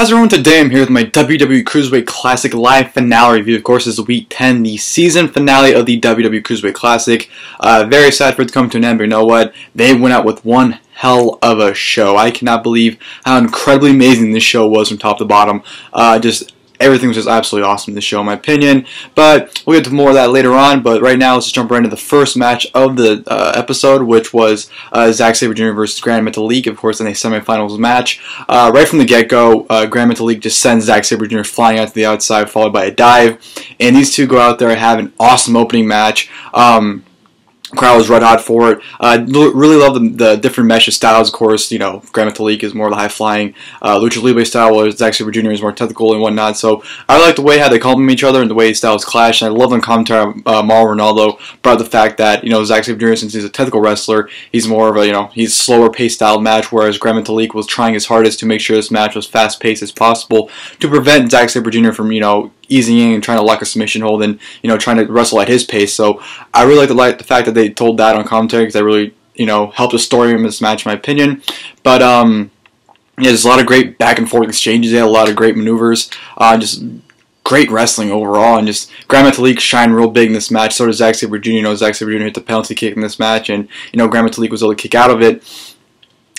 How's everyone today? I'm here with my WWE Cruiserweight Classic live finale review. Of course, this is week 10, the season finale of the WWE Cruiserweight Classic. Very sad for it to come to an end, but you know what? They went out with one hell of a show. I cannot believe how incredibly amazing this show was from top to bottom. Everything was just absolutely awesome in this show, in my opinion. But we'll get to more of that later on. But right now, let's just jump right into the first match of the episode, which was Zack Sabre Jr. versus Gran Metalik, of course, in a semifinals match. Right from the get-go, Gran Metalik just sends Zack Sabre Jr. flying out to the outside, followed by a dive. And these two go out there and have an awesome opening match. Crowd was red hot for it. Really love the different mesh of styles. Of course, you know, Gran Metalik is more the high flying lucha libre style, whereas Zack Sabre Jr. is more technical and whatnot. So I like the way how they complement each other and the way styles clash. And I love on commentary. Mauro Ronaldo brought the fact that Zack Sabre Jr., since he's a technical wrestler, he's more of a he's slower paced style match, whereas Gran Metalik was trying his hardest to make sure this match was fast paced as possible to prevent Zack Sabre Jr. from easing in and trying to lock a submission hold and trying to wrestle at his pace. So I really like the fact that they told that on commentary, because that really helped the story in this match, in my opinion. But yeah, there's a lot of great back and forth exchanges. They had a lot of great maneuvers, just great wrestling overall, and just Gran Metalik shined real big in this match. So does Zack Sabre Jr. Zack Sabre Jr. hit the penalty kick in this match, and Gran Metalik was able to kick out of it.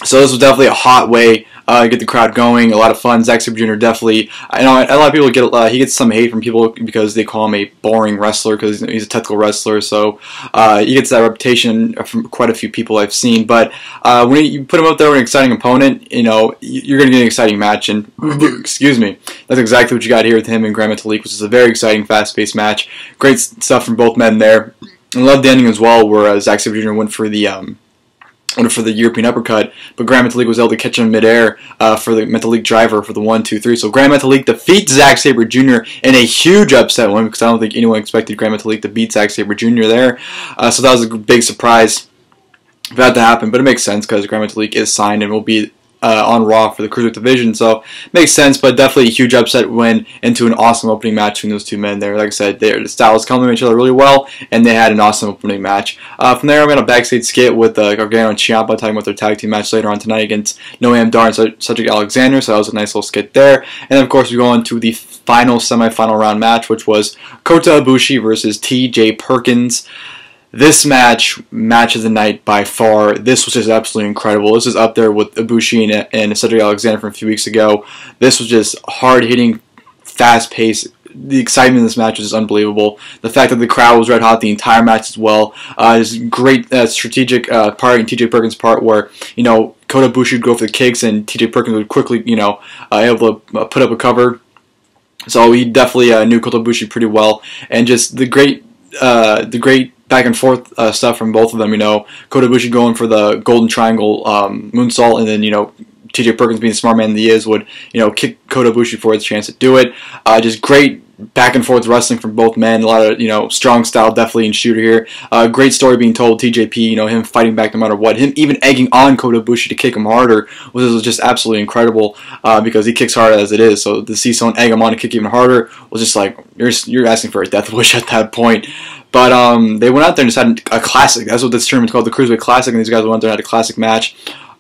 So this was definitely a hot way to get the crowd going. A lot of fun. Zack Sabre Jr. definitely, I know a lot of people he gets some hate from people because they call him a boring wrestler because he's a technical wrestler. So he gets that reputation from quite a few people I've seen. But when you put him up there with an exciting opponent, you're going to get an exciting match. And excuse me, that's exactly what you got here with him and Gran Metalik, which is a very exciting, fast-paced match. Great stuff from both men there. I love the ending as well, where Zack Sabre Jr. went for the European uppercut, but Gran Metalik was able to catch him in midair for the Metalik driver for the 1-2-3. So Gran Metalik defeats Zack Sabre Jr. in a huge upset win, because I don't think anyone expected Gran Metalik to beat Zack Sabre Jr. there. So that was a big surprise for that to happen, but it makes sense because Gran Metalik is signed and will be on Raw for the Cruiserweight division, so makes sense. But definitely a huge upset win into an awesome opening match between those two men there. Like I said, the styles complement each other really well, and they had an awesome opening match. From there, I'm going to backstage skit with Gargano and Ciampa talking about their tag team match later on tonight against Noam and Cedric Alexander, so that was a nice little skit there. And then, of course, we go on to the final semifinal round match, which was Kota Ibushi versus TJ Perkins. This match of the night by far. This was just absolutely incredible. This is up there with Ibushi and Cedric Alexander from a few weeks ago. This was just hard-hitting, fast-paced. The excitement in this match was just unbelievable. The fact that the crowd was red hot the entire match as well. Is great strategic part in TJ Perkins' part, where Kota Ibushi would go for the kicks and TJ Perkins would quickly able to put up a cover. So he definitely knew Kota Ibushi pretty well, and just the great back and forth stuff from both of them. Kota Ibushi going for the golden triangle moonsault, and then TJ Perkins, being the smart man that he is, would kick Kota Ibushi for his chance to do it. Just great back and forth wrestling from both men. A lot of strong style definitely in shooter here. Great story being told. TJP, him fighting back no matter what. Him even egging on Kota Ibushi to kick him harder was just absolutely incredible, because he kicks hard as it is. So to see someone egg him on to kick even harder was just like you're asking for a death wish at that point. But they went out there and just had a classic. That's what this tournament's called, the Cruiserweight Classic, and these guys went out there and had a classic match.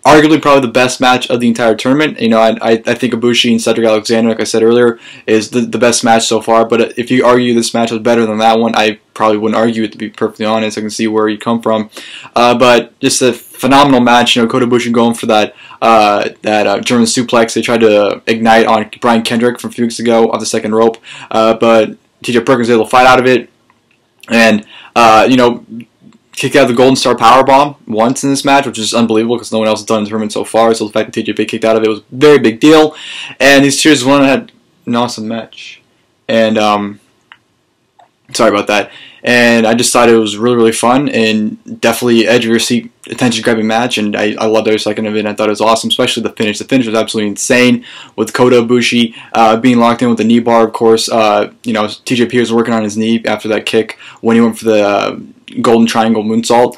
Arguably probably the best match of the entire tournament. I think Ibushi and Cedric Alexander, like I said earlier, is the best match so far. But if you argue this match was better than that one, I probably wouldn't argue it, to be perfectly honest. I can see where you come from. But just a phenomenal match. Kota Ibushi going for that German suplex. They tried to ignite on Brian Kendrick from a few weeks ago off the second rope. But TJ Perkins was able to fight out of it. And, kicked out the Golden Star Powerbomb once in this match, which is unbelievable because no one else has done in the tournament so far. So the fact that TJP kicked out of it was a very big deal. And these two just won and had an awesome match. And, sorry about that. And I just thought it was really, really fun and definitely edge of your seat, attention-grabbing match. And I loved every second of it. And I thought it was awesome, especially the finish. The finish was absolutely insane with Kota Ibushi being locked in with the knee bar. Of course, TJP was working on his knee after that kick when he went for the golden triangle moonsault.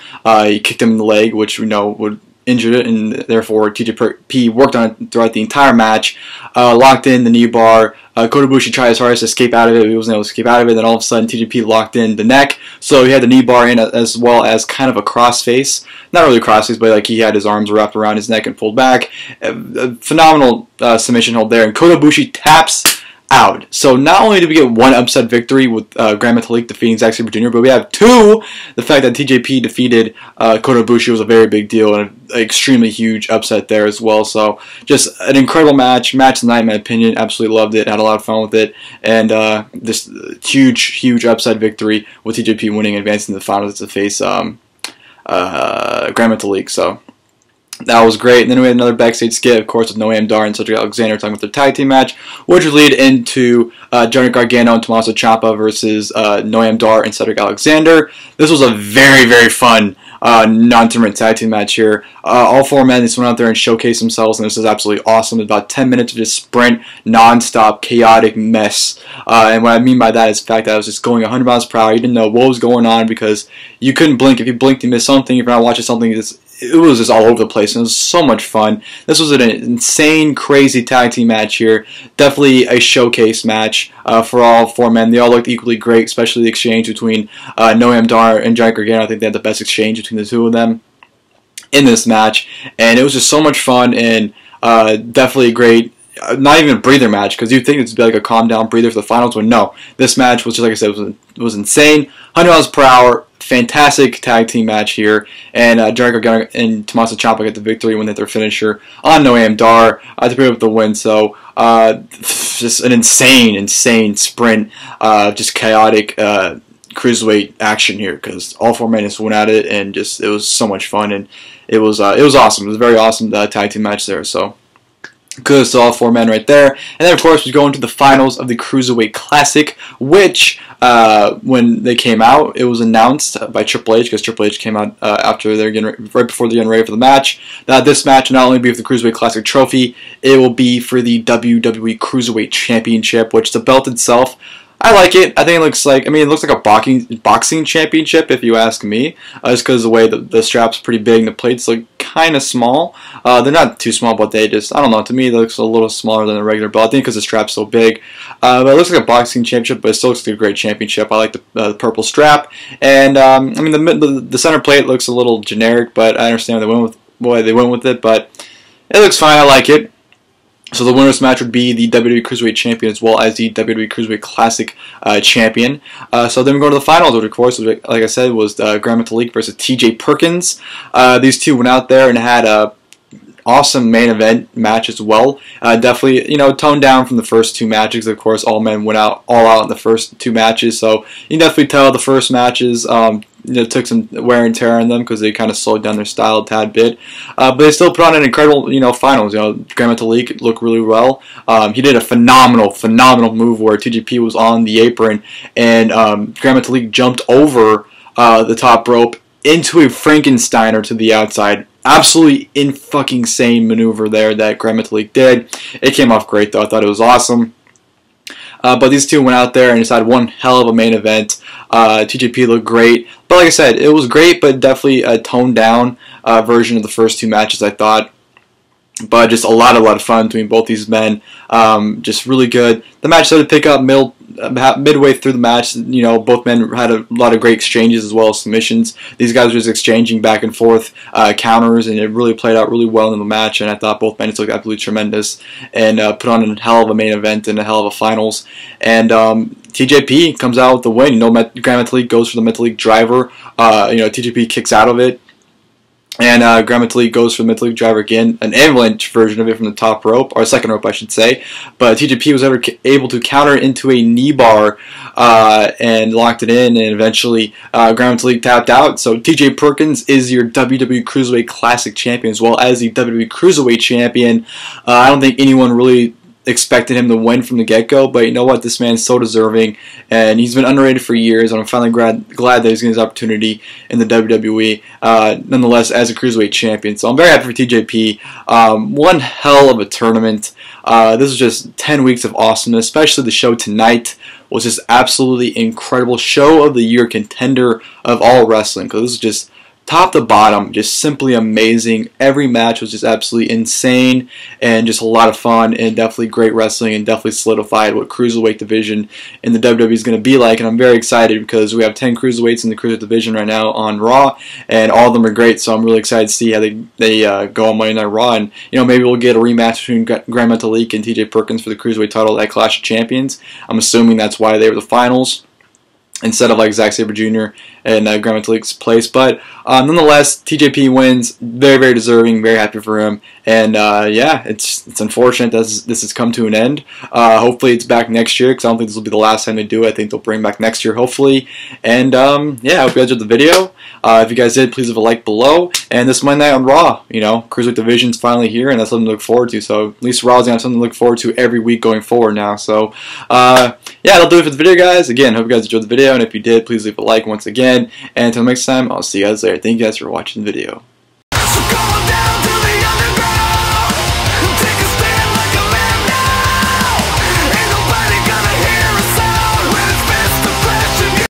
He kicked him in the leg, which would injured it, and therefore TJP worked on it throughout the entire match. Locked in the knee bar, Kota Ibushi tried his hardest to escape out of it. He wasn't able to escape out of it. Then all of a sudden, TJP locked in the neck. So he had the knee bar in as well as kind of a crossface. Not really a crossface, but like he had his arms wrapped around his neck and pulled back. A phenomenal submission hold there. And Kota Ibushi taps out. So not only did we get one upset victory with Gran Metalik defeating Zack Sabre Jr., but we have two. The fact that TJP defeated Kota Ibushi was a very big deal and an extremely huge upset there as well. So just an incredible match of the night in my opinion. Absolutely loved it. Had a lot of fun with it. And this huge upset victory with TJP winning and advancing to the finals to face Gran Metalik. So that was great. And then we had another backstage skit, of course, with Noam and Cedric Alexander talking about their tag team match, which would lead into Gargano and Tommaso Ciampa versus Noam and Cedric Alexander. This was a very fun non-tournament tag team match here. All four men just went out there and showcased themselves, and this is absolutely awesome. About 10 minutes of just sprint, non-stop, chaotic mess. And what I mean by that is the fact that I was just going 100 miles per hour. You didn't know what was going on because you couldn't blink. If you blinked, you missed something. If you're not watching something, it was just all over the place, and it was so much fun. This was an insane, crazy tag team match here. Definitely a showcase match for all four men. They all looked equally great, especially the exchange between Noam Dar and Johnny Gargano. I think they had the best exchange between the two of them in this match, and it was just so much fun and definitely a great. Not even a breather match, because you'd think it would be like a calm down breather for the finals, but no. This match was just, like I said, was insane. 100 miles per hour, fantastic tag team match here. And Johnny Gargano and Tommaso Ciampa get the victory when they hit their finisher on Noam Dar to pick up the win. So just an insane sprint, just chaotic cruiserweight action here, because all four men just went at it, and just it was so much fun, and it was awesome. It was a very awesome tag team match there. So kudos to all four men right there. And then, of course, we go into the finals of the Cruiserweight Classic, which, when they came out, it was announced by Triple H, because Triple H came out after they're right before they're getting ready for the match, that this match will not only be for the Cruiserweight Classic trophy, it will be for the WWE Cruiserweight Championship, which the belt itself, I like it. I think it looks like, it looks like a boxing championship, if you ask me, just because the way the strap's pretty big and the plates look kind of small. They're not too small, but they just, I don't know, to me it looks a little smaller than a regular belt. I think because the strap's so big. But it looks like a boxing championship, but it still looks like a great championship. I like the purple strap. And, the center plate looks a little generic, but I understand why they went with it, but it looks fine. I like it. So the winner's match would be the WWE Cruiserweight Champion as well as the WWE Cruiserweight Classic Champion. So then we go to the finals, which of course, like I said, was Gran Metalik versus TJ Perkins. These two went out there and had a awesome main event match as well. Definitely, toned down from the first two matches. Of course, all men went out all out in the first two matches. So you can definitely tell the first matches took some wear and tear on them because they kind of slowed down their style a tad bit. But they still put on an incredible, finals. Gran Metalik looked really well. He did a phenomenal move where TJP was on the apron and Gran Metalik jumped over the top rope into a Frankensteiner to the outside. Absolutely in-fucking-sane maneuver there that Gran Metalik did. It came off great, though. I thought it was awesome. But these two went out there and just had one hell of a main event. TJP looked great. But like I said, it was great, but definitely a toned-down version of the first two matches, I thought. But just a lot of fun between both these men. Just really good. The match started to pick up midway through the match. Both men had a lot of great exchanges as well as submissions. These guys were just exchanging back and forth counters, and it really played out really well in the match. And I thought both men just looked absolutely tremendous and put on a hell of a main event and a hell of a finals. And TJP comes out with the win. Gran Metalik goes for the Metalik driver. TJP kicks out of it. And Gran Metalik goes for the Metalik driver again, an avalanche version of it from the top rope, or second rope I should say. But TJP was able to counter into a knee bar and locked it in, and eventually Gran Metalik tapped out. So TJ Perkins is your WWE Cruiserweight Classic Champion as well as the WWE Cruiserweight Champion. I don't think anyone really expected him to win from the get-go, but you know what? This man's so deserving, and he's been underrated for years, and I'm finally glad that he's getting his opportunity in the WWE, nonetheless, as a Cruiserweight Champion. So I'm very happy for TJP. One hell of a tournament. This was just 10 weeks of awesomeness, especially the show tonight was just absolutely incredible. Show of the year contender of all wrestling, because this is just top to bottom, just simply amazing. Every match was just absolutely insane and just a lot of fun and definitely great wrestling and definitely solidified what Cruiserweight division in the WWE is going to be like. And I'm very excited because we have 10 Cruiserweights in the Cruiserweight division right now on Raw, and all of them are great. So I'm really excited to see how they go on Monday Night Raw. And maybe we'll get a rematch between Gran Metalik and TJ Perkins for the Cruiserweight title at Clash of Champions. I'm assuming that's why they were the finals, instead of like Zack, Sabre Jr. and Gran Metalik's place. But nonetheless, TJP wins. Very, very deserving. Very happy for him. And yeah, it's unfortunate that this has come to an end. Hopefully it's back next year, because I don't think this will be the last time they do it. I think they'll bring back next year, hopefully. And yeah, I hope you guys enjoyed the video. If you guys did, please leave a like below. And this Monday night on Raw, Cruiserweight Division's finally here, and that's something to look forward to. So at least Raw's gonna have something to look forward to every week going forward now. So yeah, that'll do it for the video, guys. Again, hope you guys enjoyed the video, and if you did, please leave a like once again. And until next time, I'll see you guys later. Thank you guys for watching the video.